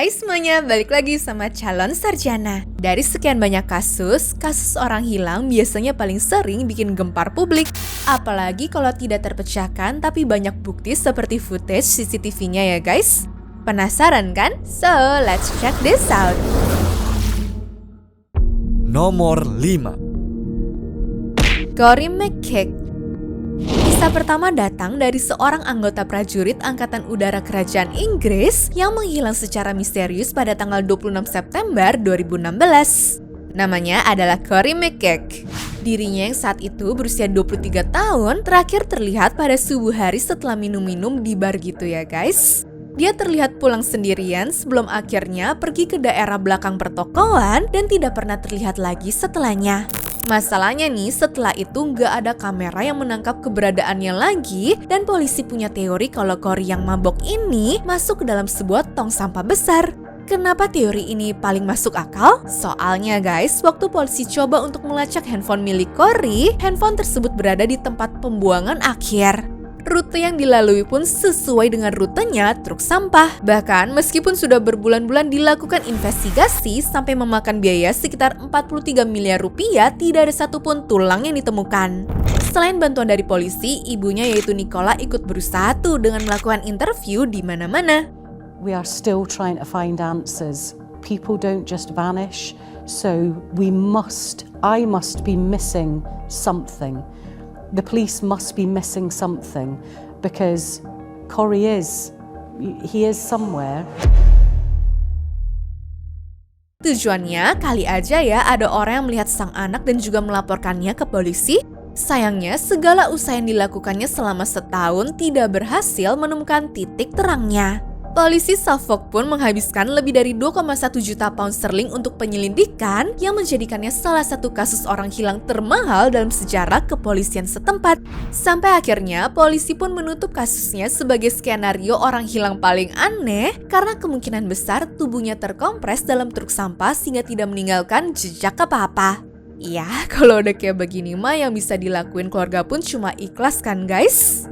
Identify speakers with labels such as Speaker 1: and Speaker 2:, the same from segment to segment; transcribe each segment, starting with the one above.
Speaker 1: Hai semuanya, balik lagi sama calon sarjana. Dari sekian banyak kasus orang hilang biasanya paling sering bikin gempar publik. Apalagi kalau tidak terpecahkan tapi banyak bukti seperti footage CCTV-nya ya guys. Penasaran kan? So, let's check this out.
Speaker 2: Nomor 5.
Speaker 1: Cory McKeag. Kisah pertama datang dari seorang anggota prajurit Angkatan Udara Kerajaan Inggris yang menghilang secara misterius pada tanggal 26 September 2016. Namanya adalah Cory McKeag. Dirinya yang saat itu berusia 23 tahun terakhir terlihat pada subuh hari setelah minum-minum di bar gitu ya guys. Dia terlihat pulang sendirian sebelum akhirnya pergi ke daerah belakang pertokoan dan tidak pernah terlihat lagi setelahnya. Masalahnya nih, setelah itu nggak ada kamera yang menangkap keberadaannya lagi dan polisi punya teori kalau Cory yang mabok ini masuk ke dalam sebuah tong sampah besar. Kenapa teori ini paling masuk akal? Soalnya guys, waktu polisi coba untuk melacak handphone milik Cory, handphone tersebut berada di tempat pembuangan akhir. Rute yang dilalui pun sesuai dengan rutenya truk sampah. Bahkan meskipun sudah berbulan-bulan dilakukan investigasi sampai memakan biaya sekitar 43 miliar rupiah, tidak ada satupun tulang yang ditemukan. Selain bantuan dari polisi, ibunya yaitu Nicola ikut berusaha tuh dengan melakukan interview di mana-mana.
Speaker 3: We are still trying to find answers. People don't just vanish, so I must be missing something. The police must be missing something because Cory is somewhere.
Speaker 1: Tujuannya kali aja ya ada orang yang melihat sang anak dan juga melaporkannya ke polisi. Sayangnya segala usaha yang dilakukannya selama setahun tidak berhasil menemukan titik terangnya. Polisi Suffolk pun menghabiskan lebih dari 2,1 juta pound sterling untuk penyelidikan yang menjadikannya salah satu kasus orang hilang termahal dalam sejarah kepolisian setempat. Sampai akhirnya polisi pun menutup kasusnya sebagai skenario orang hilang paling aneh karena kemungkinan besar tubuhnya terkompres dalam truk sampah sehingga tidak meninggalkan jejak apa-apa. Ya, kalau udah kayak begini mah yang bisa dilakuin keluarga pun cuma ikhlas kan guys?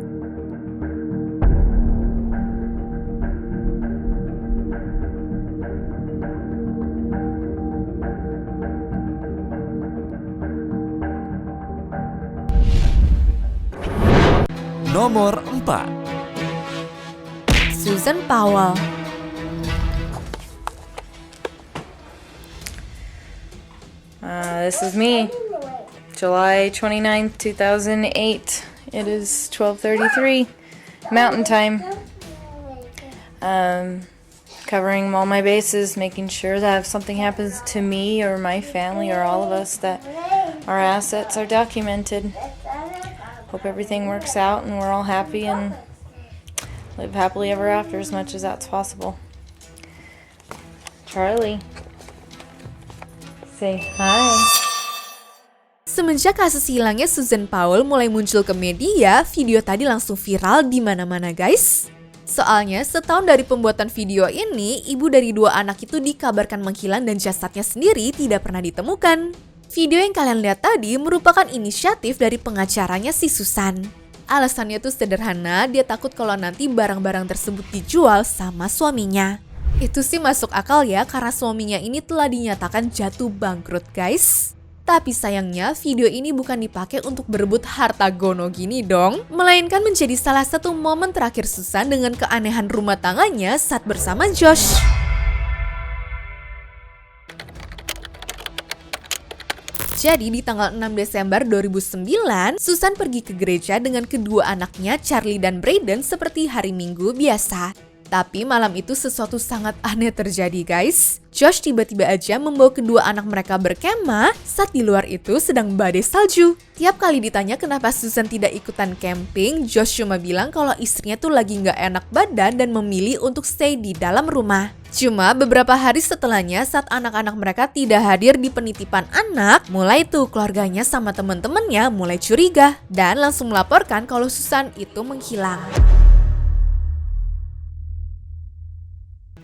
Speaker 2: Nomor 4.
Speaker 1: Susan Powell.
Speaker 4: This is me, July 29th, 2008. It is 12:33 Mountain Time. Covering all my bases, making sure that if something happens to me or my family or all of us, that our assets are documented. Hope everything works out and we're all happy and live happily ever after as much as that's possible. Charlie, say hi.
Speaker 1: Semenjak kasus hilangnya Susan Powell mulai muncul ke media, video tadi langsung viral di mana-mana guys. Soalnya setahun dari pembuatan video ini, ibu dari dua anak itu dikabarkan menghilang dan jasadnya sendiri tidak pernah ditemukan. Video yang kalian lihat tadi merupakan inisiatif dari pengacaranya si Susan. Alasannya tuh sederhana, dia takut kalau nanti barang-barang tersebut dijual sama suaminya. Itu sih masuk akal ya karena suaminya ini telah dinyatakan jatuh bangkrut guys. Tapi sayangnya video ini bukan dipakai untuk berebut harta gono gini dong, melainkan menjadi salah satu momen terakhir Susan dengan keanehan rumah tangganya saat bersama Josh. Jadi di tanggal 6 Desember 2009, Susan pergi ke gereja dengan kedua anaknya Charlie dan Brayden seperti hari Minggu biasa. Tapi malam itu sesuatu sangat aneh terjadi guys. Josh tiba-tiba aja membawa kedua anak mereka berkemah saat di luar itu sedang badai salju. Tiap kali ditanya kenapa Susan tidak ikutan camping, Josh cuma bilang kalau istrinya tuh lagi nggak enak badan dan memilih untuk stay di dalam rumah. Cuma beberapa hari setelahnya saat anak-anak mereka tidak hadir di penitipan anak, mulai tuh keluarganya sama teman-temannya mulai curiga dan langsung melaporkan kalau Susan itu menghilang.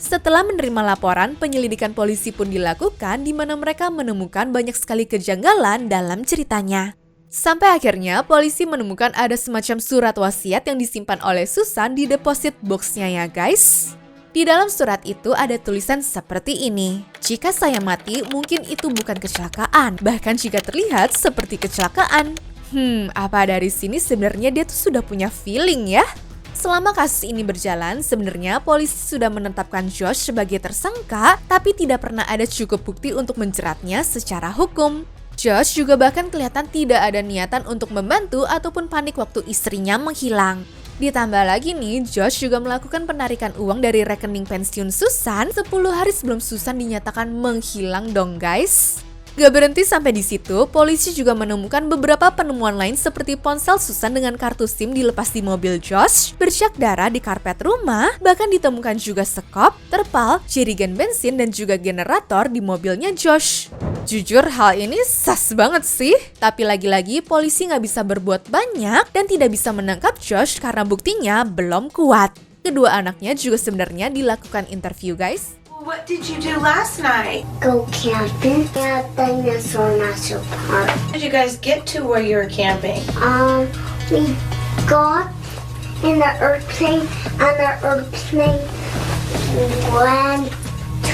Speaker 1: Setelah menerima laporan, penyelidikan polisi pun dilakukan di mana mereka menemukan banyak sekali kejanggalan dalam ceritanya. Sampai akhirnya polisi menemukan ada semacam surat wasiat yang disimpan oleh Susan di deposit box-nya ya guys. Di dalam surat itu ada tulisan seperti ini. Jika saya mati, mungkin itu bukan kecelakaan, bahkan jika terlihat seperti kecelakaan. Apa dari sini sebenarnya dia tuh sudah punya feeling ya? Selama kasus ini berjalan, sebenarnya polisi sudah menetapkan Josh sebagai tersangka, tapi tidak pernah ada cukup bukti untuk menjeratnya secara hukum. Josh juga bahkan kelihatan tidak ada niatan untuk membantu ataupun panik waktu istrinya menghilang. Ditambah lagi nih, Josh juga melakukan penarikan uang dari rekening pensiun Susan 10 hari sebelum Susan dinyatakan menghilang dong guys. Gak berhenti sampai di situ, polisi juga menemukan beberapa penemuan lain seperti ponsel Susan dengan kartu SIM dilepas di mobil Josh, bercak darah di karpet rumah, bahkan ditemukan juga sekop, terpal, jerigen bensin, dan juga generator di mobilnya Josh. Jujur hal ini sas banget sih, tapi lagi-lagi polisi nggak bisa berbuat banyak dan tidak bisa menangkap Josh karena buktinya belum kuat. Kedua anaknya juga sebenarnya dilakukan interview guys.
Speaker 5: What did you do last night?
Speaker 6: Go camping at Dinosaur National Park.
Speaker 5: How did you guys get to where you were camping?
Speaker 6: We got in the airplane, and the airplane went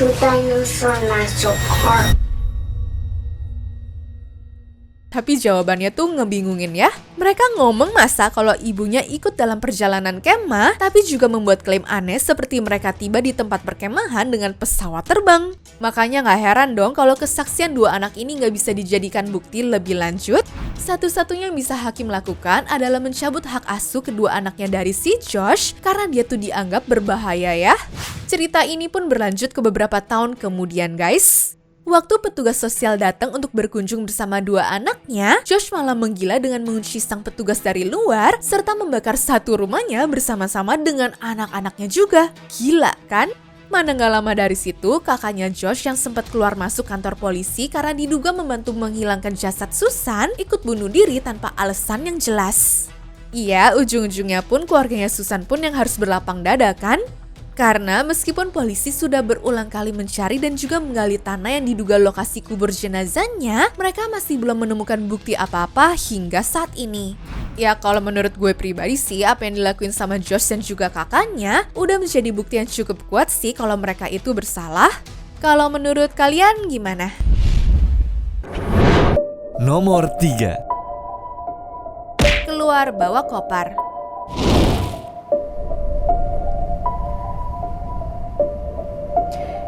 Speaker 6: to Dinosaur National Park.
Speaker 1: Tapi jawabannya tuh ngebingungin ya. Mereka ngomong masa kalau ibunya ikut dalam perjalanan kemah, tapi juga membuat klaim aneh seperti mereka tiba di tempat perkemahan dengan pesawat terbang. Makanya gak heran dong kalau kesaksian dua anak ini gak bisa dijadikan bukti lebih lanjut. Satu-satunya yang bisa hakim lakukan adalah mencabut hak asuh kedua anaknya dari si Josh karena dia tuh dianggap berbahaya ya. Cerita ini pun berlanjut ke beberapa tahun kemudian guys. Waktu petugas sosial datang untuk berkunjung bersama dua anaknya, Josh malah menggila dengan mengunci sang petugas dari luar serta membakar satu rumahnya bersama-sama dengan anak-anaknya juga. Gila kan? Mana gak lama dari situ, kakaknya Josh yang sempat keluar masuk kantor polisi karena diduga membantu menghilangkan jasad Susan ikut bunuh diri tanpa alasan yang jelas. Iya, ujung-ujungnya pun keluarganya Susan pun yang harus berlapang dada kan? Karena meskipun polisi sudah berulang kali mencari dan juga menggali tanah yang diduga lokasi kubur jenazahnya, mereka masih belum menemukan bukti apa-apa hingga saat ini. Ya kalau menurut gue pribadi sih, apa yang dilakuin sama Josh dan juga kakaknya udah menjadi bukti yang cukup kuat sih kalau mereka itu bersalah. Kalau menurut kalian gimana?
Speaker 2: Nomor 3.
Speaker 1: Keluar bawa koper.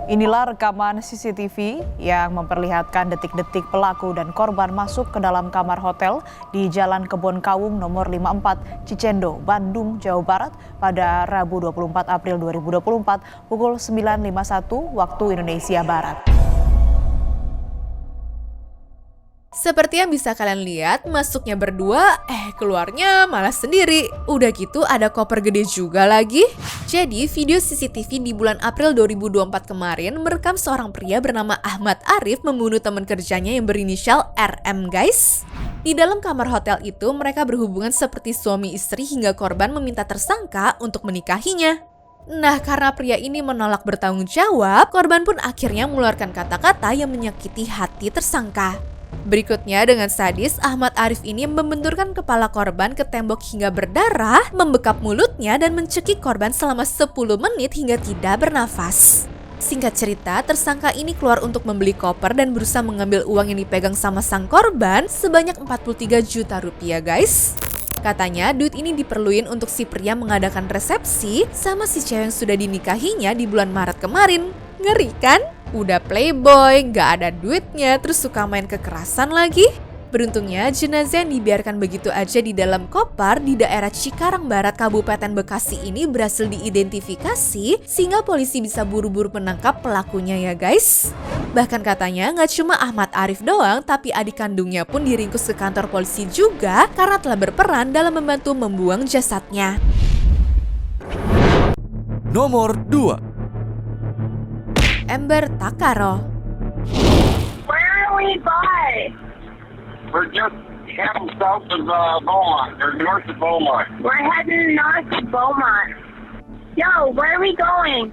Speaker 7: Inilah rekaman CCTV yang memperlihatkan detik-detik pelaku dan korban masuk ke dalam kamar hotel di Jalan Kebon Kawung nomor 54 Cicendo, Bandung, Jawa Barat pada Rabu 24 April 2024 pukul 9.51 waktu Indonesia Barat.
Speaker 1: Seperti yang bisa kalian lihat, masuknya berdua, keluarnya malah sendiri. Udah gitu ada koper gede juga lagi. Jadi video CCTV di bulan April 2024 kemarin merekam seorang pria bernama Ahmad Arif membunuh teman kerjanya yang berinisial RM guys. Di dalam kamar hotel itu mereka berhubungan seperti suami istri hingga korban meminta tersangka untuk menikahinya. Nah, karena pria ini menolak bertanggung jawab, korban pun akhirnya mengeluarkan kata-kata yang menyakiti hati tersangka. Berikutnya dengan sadis, Ahmad Arif ini membenturkan kepala korban ke tembok hingga berdarah, membekap mulutnya dan mencekik korban selama 10 menit hingga tidak bernafas. Singkat cerita, tersangka ini keluar untuk membeli koper dan berusaha mengambil uang yang dipegang sama sang korban sebanyak 43 juta rupiah guys. Katanya duit ini diperluin untuk si pria mengadakan resepsi sama si cewek yang sudah dinikahinya di bulan Maret kemarin. Ngeri kan? Udah playboy, gak ada duitnya, terus suka main kekerasan lagi. Beruntungnya jenazah yang dibiarkan begitu aja di dalam koper di daerah Cikarang Barat, Kabupaten Bekasi ini berhasil diidentifikasi sehingga polisi bisa buru-buru menangkap pelakunya ya guys. Bahkan katanya gak cuma Ahmad Arif doang, tapi adik kandungnya pun diringkus ke kantor polisi juga karena telah berperan dalam membantu membuang jasadnya.
Speaker 2: Nomor 2.
Speaker 1: Ember Takaro.
Speaker 8: Where are we by? We're just heading south of Beaumont, or north of Beaumont. We're heading north of Beaumont. Yo, where are we going?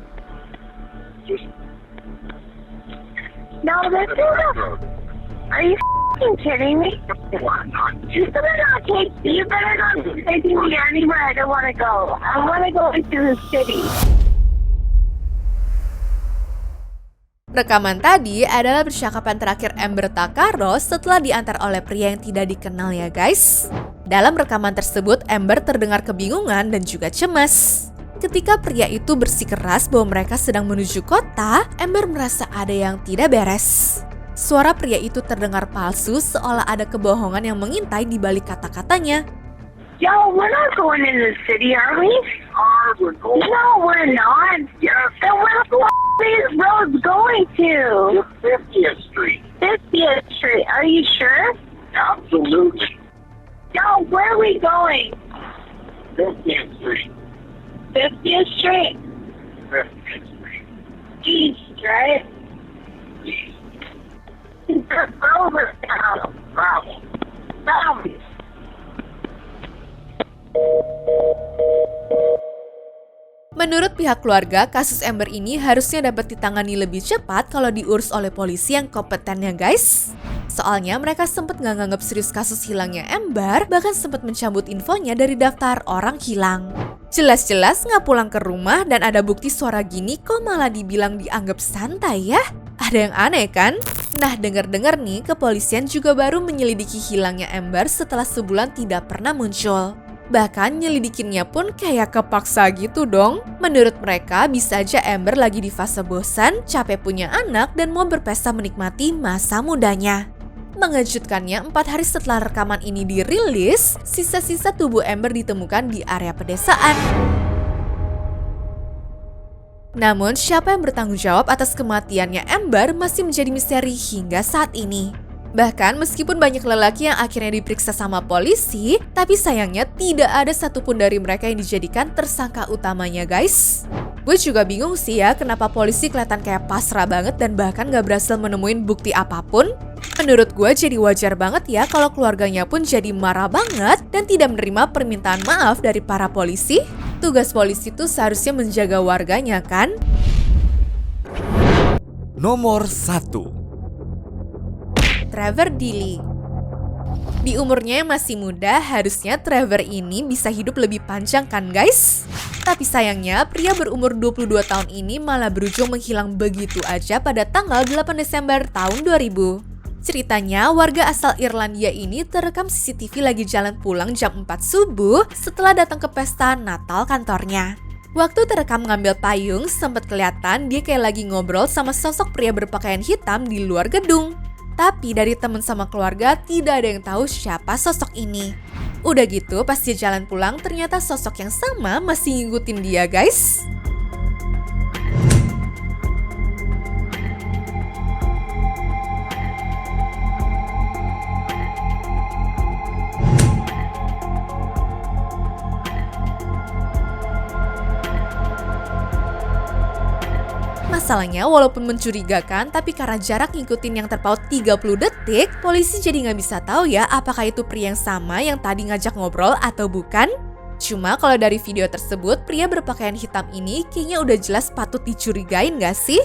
Speaker 8: No, this is a... Are you f***ing kidding me? You better not take me anywhere I don't want to go. I want to go into the city.
Speaker 1: Rekaman tadi adalah percakapan terakhir Amber Takaro setelah diantar oleh pria yang tidak dikenal ya guys. Dalam rekaman tersebut, Amber terdengar kebingungan dan juga cemas. Ketika pria itu bersikeras bahwa mereka sedang menuju kota, Amber merasa ada yang tidak beres. Suara pria itu terdengar palsu seolah ada kebohongan yang mengintai di balik kata-katanya.
Speaker 8: Yo, we're not going in the city, are we? We're going. No, we're not. Yes. Then where the f*** these roads going to? 50th Street. 50th Street. Are you sure? Absolutely. Yo, where are we going? 50th Street. 50th Street? 50th Street. East, right? East. Over town. Problem. Problem.
Speaker 1: Menurut pihak keluarga, kasus Amber ini harusnya dapat ditangani lebih cepat kalau diurus oleh polisi yang kompeten ya guys. Soalnya mereka sempat nggak nganggap serius kasus hilangnya Amber, bahkan sempat mencabut infonya dari daftar orang hilang. Jelas-jelas nggak pulang ke rumah dan ada bukti suara gini kok malah dibilang dianggap santai ya? Ada yang aneh kan? Nah, dengar-dengar nih, kepolisian juga baru menyelidiki hilangnya Amber setelah sebulan tidak pernah muncul. Bahkan nyelidikinnya pun kayak kepaksa gitu dong. Menurut mereka bisa aja Amber lagi di fase bosan, capek punya anak, dan mau berpesta menikmati masa mudanya. Mengejutkannya, 4 hari setelah rekaman ini dirilis, sisa-sisa tubuh Amber ditemukan di area pedesaan. Namun, siapa yang bertanggung jawab atas kematiannya Amber masih menjadi misteri hingga saat ini. Bahkan meskipun banyak lelaki yang akhirnya diperiksa sama polisi, tapi sayangnya tidak ada satupun dari mereka yang dijadikan tersangka utamanya guys. Gue juga bingung sih ya kenapa polisi kelihatan kayak pasrah banget dan bahkan gak berhasil menemuin bukti apapun. Menurut gue jadi wajar banget ya kalau keluarganya pun jadi marah banget dan tidak menerima permintaan maaf dari para polisi. Tugas polisi itu seharusnya menjaga warganya kan?
Speaker 2: Nomor 1.
Speaker 1: Trevor Dilley. Di umurnya yang masih muda, harusnya Trevor ini bisa hidup lebih panjang kan guys? Tapi sayangnya, pria berumur 22 tahun ini malah berujung menghilang begitu aja pada tanggal 8 Desember tahun 2000. Ceritanya, warga asal Irlandia ini terekam CCTV lagi jalan pulang jam 4 subuh setelah datang ke pesta Natal kantornya. Waktu terekam ngambil payung, sempat kelihatan dia kayak lagi ngobrol sama sosok pria berpakaian hitam di luar gedung. Tapi dari teman sama keluarga tidak ada yang tahu siapa sosok ini. Udah gitu pas dia jalan pulang ternyata sosok yang sama masih ngikutin dia guys. Masalahnya walaupun mencurigakan, tapi karena jarak ngikutin yang terpaut 30 detik, polisi jadi nggak bisa tahu ya apakah itu pria yang sama yang tadi ngajak ngobrol atau bukan. Cuma kalau dari video tersebut, pria berpakaian hitam ini kayaknya udah jelas patut dicurigain nggak sih?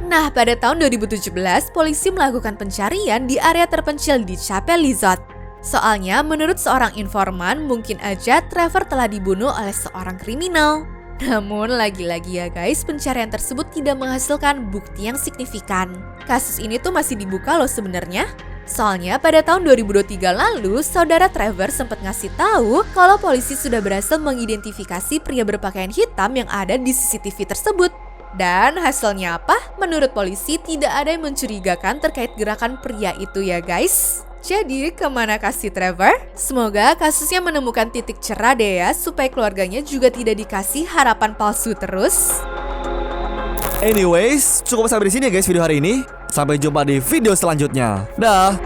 Speaker 1: Nah, pada tahun 2017, polisi melakukan pencarian di area terpencil di Chapel Lizot. Soalnya, menurut seorang informan, mungkin aja Trevor telah dibunuh oleh seorang kriminal. Namun lagi-lagi ya guys, pencarian tersebut tidak menghasilkan bukti yang signifikan. Kasus ini tuh masih dibuka loh sebenarnya. Soalnya pada tahun 2023 lalu, saudara Trevor sempat ngasih tahu kalau polisi sudah berhasil mengidentifikasi pria berpakaian hitam yang ada di CCTV tersebut. Dan hasilnya apa? Menurut polisi tidak ada yang mencurigakan terkait gerakan pria itu ya guys. Jadi, kemana kasih Trevor? Semoga kasusnya menemukan titik cerah deh ya, supaya keluarganya juga tidak dikasih harapan palsu terus.
Speaker 2: Anyways, cukup sampai di sini ya guys video hari ini. Sampai jumpa di video selanjutnya. Dah.